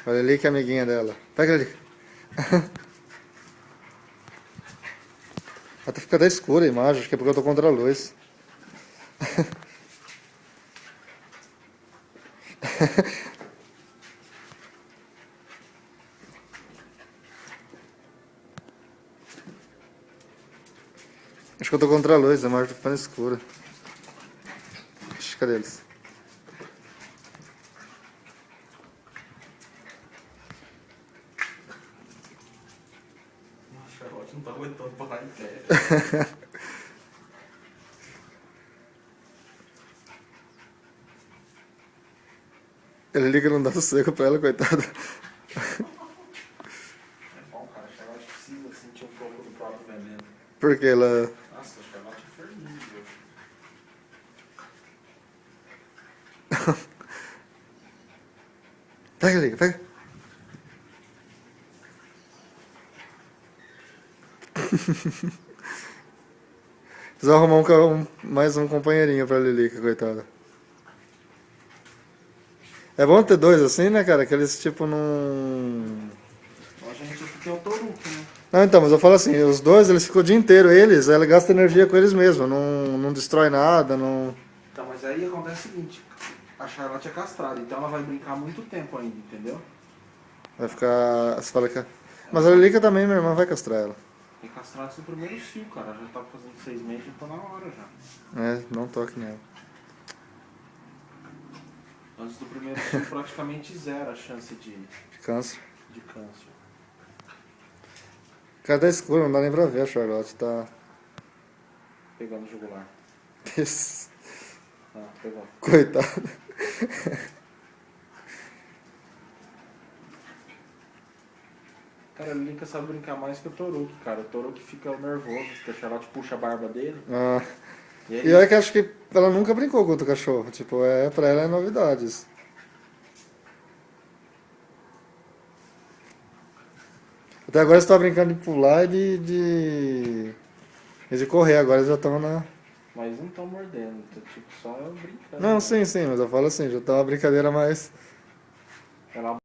Olha ali que é a amiguinha dela. Pega ali. Até fica até escura a imagem, acho que é porque eu tô contra a luz. Acho que eu tô contra a luz, a imagem tá ficando escura. Ixi, cadê eles? Nossa, a Charlotte não tá aguentando parar em pé. Ele liga e não dá sossego pra ela, coitada. É bom, cara. A Charlotte precisa sentir um pouco do próprio veneno. Porque ela... Nossa, a Charlotte é fornível. Pega, liga, pega. Precisa arrumar mais um companheirinho pra Lilica, coitada. É bom ter dois assim, né, cara? Que eles tipo não... A gente aqui é o Toruque, né? Não, então, mas eu falo assim, os dois, eles ficam o dia inteiro, ela gasta energia com eles mesmos, não destrói nada, não... Então, mas aí acontece o seguinte. A Charlotte é castrada, então ela vai brincar muito tempo ainda, entendeu? Vai ficar... Você fala que... Mas a Lilica também, minha irmã vai castrar ela. Tem castrado seu primeiro cio, cara. Já tá fazendo 6 meses, já tá na hora já. É, não toque nela. Antes do primeiro cio, praticamente zero a chance de Câncer. câncer. Cara, tá escuro, não dá nem pra ver a Charlotte, tá... Pegando jugular. Isso. Ah, pegou. Coitada. Cara, a Lilica sabe brincar mais que o Toruque, cara. O Toruque fica nervoso, porque a Charlotte puxa a barba dele. Ah. E E ele... olha que acho que ela nunca brincou com outro cachorro. Tipo, pra ela é novidades. Até agora eles estão brincando de pular e de correr. Agora eles já estão na... Mas não estão mordendo, tá tipo só brincando. Não, sim, mas eu falo assim, já tá uma brincadeira mais... Ela